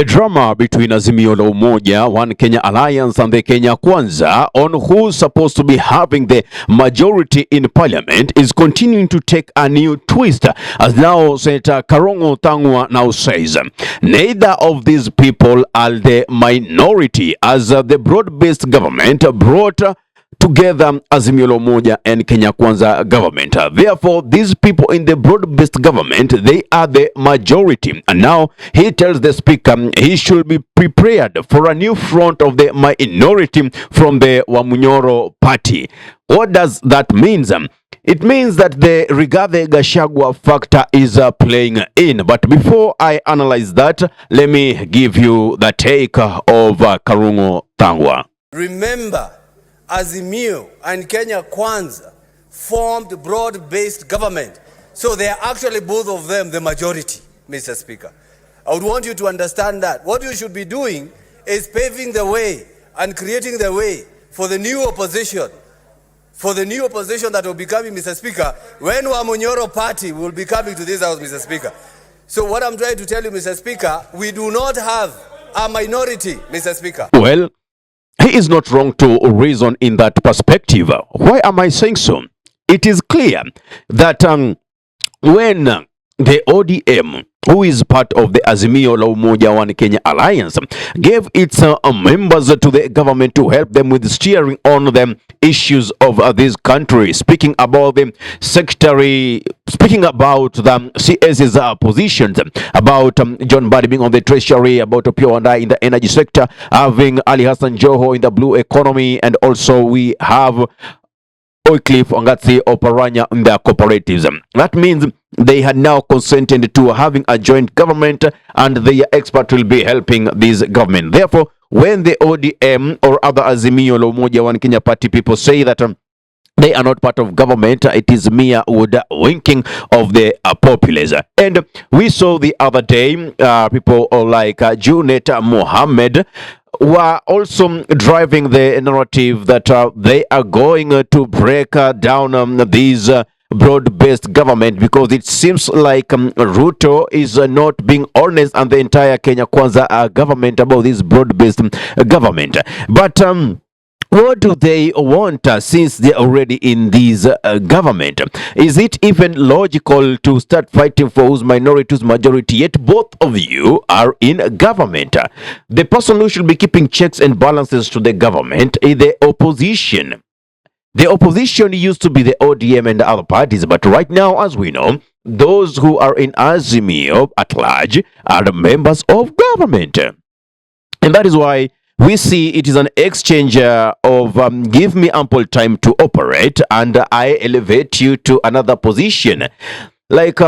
The drama between Azimio Umoja, One Kenya Alliance and the Kenya Kwanza on who's supposed to be having the majority in parliament is continuing to take a new twist, as now Senator Karongo Tangwa now says neither of these people are the minority, as the broad-based government brought together Azimio Umoja and Kenya Kwanza government. Therefore, these people in the broad-based government, they are the majority. And now he tells the speaker he should be prepared for a new front of the minority from the Wamunyoro party. What does that mean? It means that the Rigathi Gachagua factor is playing in. But before I analyze that, let me give you the take of Karungo Tangwa. Remember, Azimio and Kenya Kwanza formed broad-based government. So they are actually both of them the majority, Mr. Speaker. I would want you to understand that. What you should be doing is paving the way and creating the way for the new opposition. For the new opposition that will be coming, Mr. Speaker, when Wamunyoro party will be coming to this house, Mr. Speaker. So what I'm trying to tell you, Mr. Speaker, we do not have a minority, Mr. Speaker. Well, he is not wrong to reason in that perspective. Why am I saying so? It is clear that when the ODM, who is part of the Azimio Umoja One Kenya Alliance, gave its members to the government to help them with steering on the issues of this country, speaking about the secretary, speaking about the CS's positions, about John Badi being on the treasury, about Opio and I in the energy sector, having Ali Hassan Joho in the blue economy, and also we have Oicliffe Ongatsi Oparanya in their cooperatives. That means they had now consented to having a joint government, and the expert will be helping this government. Therefore, when the ODM or other Azimio Umoja One Kenya party people say that they are not part of government, it is mere winking of the populace. And we saw the other day people like Junet Mohammed were also driving the narrative that they are going to break down these broad-based government, because it seems like Ruto is not being honest and the entire Kenya Kwanza government about this broad-based government. But what do they want since they're already in this government? Is it even logical to start fighting for whose minority, whose majority, yet both of you are in government? The person who should be keeping checks and balances to the government is the opposition. The opposition used to be the ODM and the other parties, but right now, as we know, those who are in Azimio at large are the members of government. And that is why we see it is an exchange of give me ample time to operate and I elevate you to another position. Like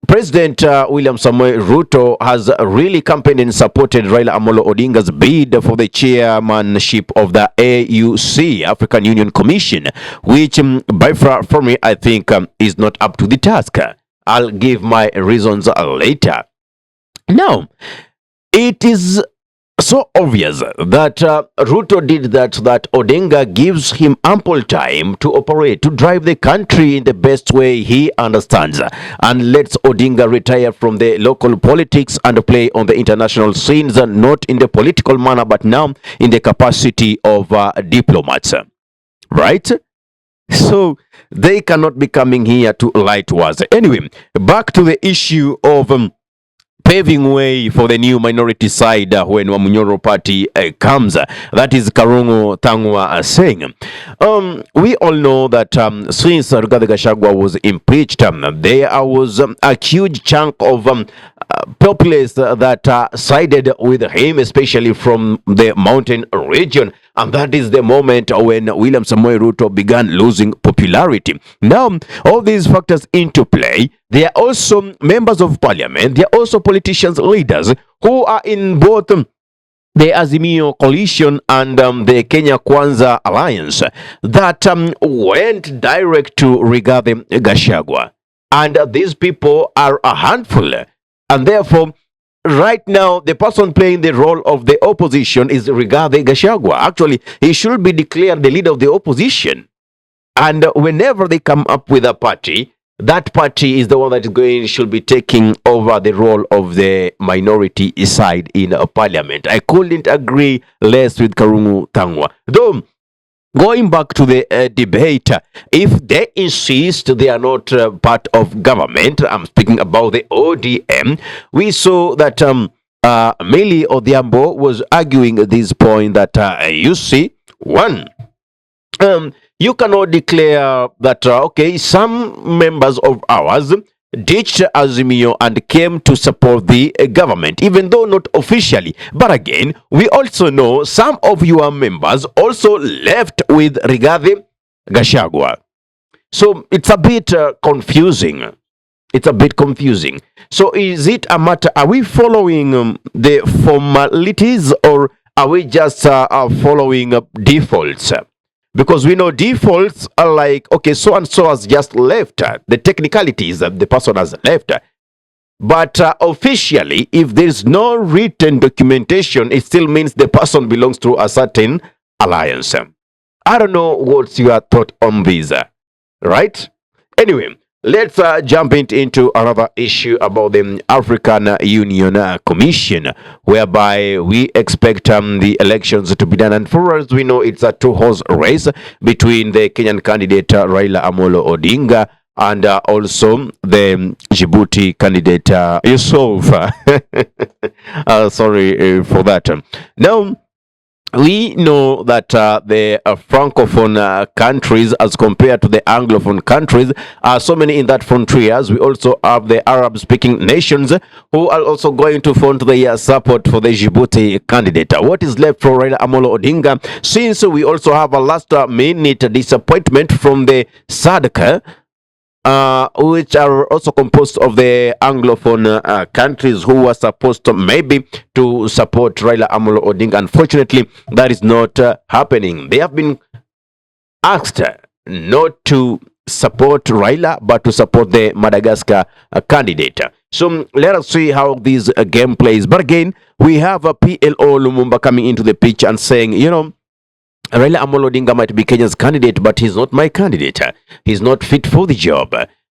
President William Samoei Ruto has really campaigned and supported Raila Odinga's bid for the chairmanship of the AUC, African Union Commission, which by far for me, I think is not up to the task. I'll give my reasons later. Now, it is so obvious that Ruto did that Odinga gives him ample time to operate, to drive the country in the best way he understands, and lets Odinga retire from the local politics and play on the international scenes, not in the political manner, but now in the capacity of diplomats. Right? So they cannot be coming here to lie to us. Anyway, back to the issue of paving way for the new minority side when Wamunyoro party comes. That is Karungo Tangwa saying. We all know that since Rigathi Gachagua was impeached, there was a huge chunk of populace that sided with him, especially from the mountain region. And that is the moment when William Samoei Ruto began losing popularity. Now, all these factors into play, they are also members of parliament, they are also politicians, leaders, who are in both the Azimio coalition and the Kenya Kwanza Alliance that went direct to Rigathi Gachagua. And these people are a handful. And therefore, right now, the person playing the role of the opposition is Rigathi Gachagua. Actually, he should be declared the leader of the opposition. And whenever they come up with a party, that party is the one that should be taking over the role of the minority side in parliament. I couldn't agree less with Karungu Tangwa. Though, going back to the debate, if they insist they are not part of government, I'm speaking about the ODM, we saw that Millie Odhiambo was arguing this point that you see, one, you cannot declare that, okay, some members of ours ditched Azimio and came to support the government, even though not officially. But again, we also know some of your members also left with Rigathi Gachagua. So it's a bit confusing. It's a bit confusing. So is it a matter, are we following the formalities, or are we just following defaults? Because we know defaults are like, okay, so and so has just left. The technicalities the person has left. But officially, if there's no written documentation, it still means the person belongs to a certain alliance. I don't know what's your thought on this, right? Anyway, let's jump into another issue about the African Union Commission, whereby we expect the elections to be done. And for us, we know it's a two-horse race between the Kenyan candidate Raila Odinga and also the Djibouti candidate Yusuf. Sorry for that. Now, we know that the francophone countries, as compared to the anglophone countries, are so many in that frontiers. We also have the Arab-speaking nations who are also going to front their support for the Djibouti candidate. What is left for Raila Odinga, since we also have a last-minute disappointment from the SADC, which are also composed of the anglophone countries who were supposed to maybe to support Raila Odinga. Unfortunately, that is not happening. They have been asked not to support Raila, but to support the Madagascar candidate. So let us see how this game plays. But again, we have a PLO Lumumba coming into the pitch and saying, you know, Raila Odinga might be Kenya's candidate, but he's not my candidate. He's not fit for the job.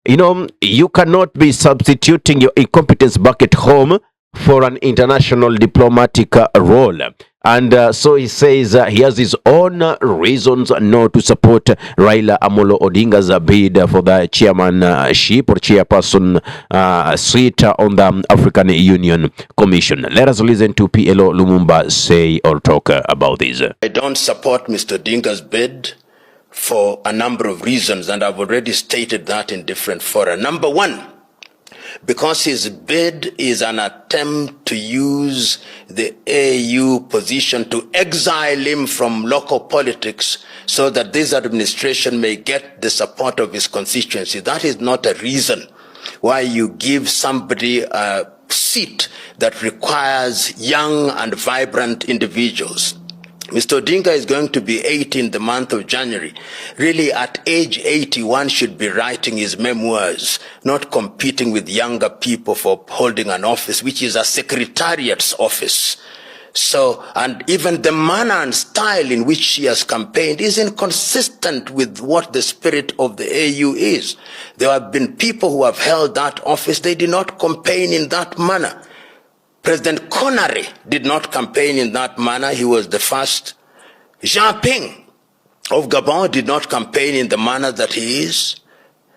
You know, you cannot be substituting your incompetence back at home for an international diplomatic role. And so he says he has his own reasons not to support Raila Odinga's bid for the chairmanship or chairperson seat on the African Union Commission. Let us listen to PLO Lumumba say or talk about this. I don't support Mr. Odinga's bid for a number of reasons, and I've already stated that in different fora. Number one, because his bid is an attempt to use the AU position to exile him from local politics so that this administration may get the support of his constituency. That is not a reason why you give somebody a seat that requires young and vibrant individuals. Mr. Odinga is going to be 80 in the month of January. Really, at age 80, one should be writing his memoirs, not competing with younger people for holding an office, which is a secretariat's office. So, and even the manner and style in which she has campaigned is inconsistent with what the spirit of the AU is. There have been people who have held that office, they did not campaign in that manner. President Connery did not campaign in that manner. He was the first. Jean Ping of Gabon did not campaign in the manner that he is.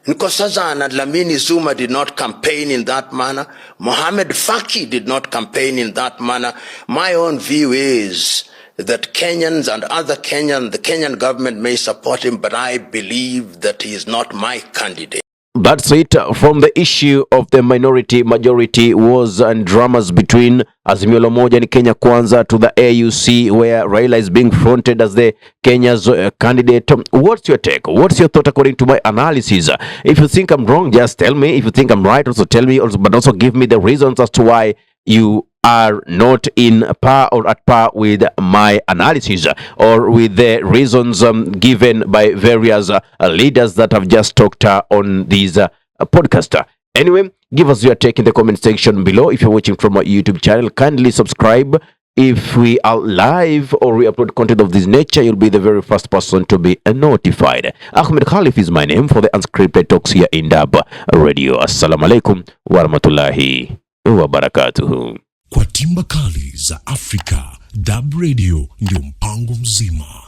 Nkosazana and Lamini Zuma did not campaign in that manner. Mohamed Faki did not campaign in that manner. My own view is that Kenyans and other Kenyans, the Kenyan government may support him, but I believe that he is not my candidate. That's it from the issue of the minority-majority wars and dramas between Azimio Alliance and Kenya Kwanza to the AUC, where Raila is being fronted as the Kenya's candidate. What's your take? What's your thought according to my analysis? If you think I'm wrong, just tell me. If you think I'm right, also tell me, but also give me the reasons as to why you are not in par or at par with my analysis or with the reasons given by various leaders that have just talked on this podcast. Anyway, give us your take in the comment section below. If you're watching from our YouTube channel, kindly subscribe If we are live or we upload content of this nature, you'll be the very first person to be notified. Ahmed Khalif is my name for the unscripted talks here in DURB Radio. Assalamu alaikum warahmatullahi wabarakatuhu. Kwa timba kali za Afrika, DURB Radio ndio mpango mzima.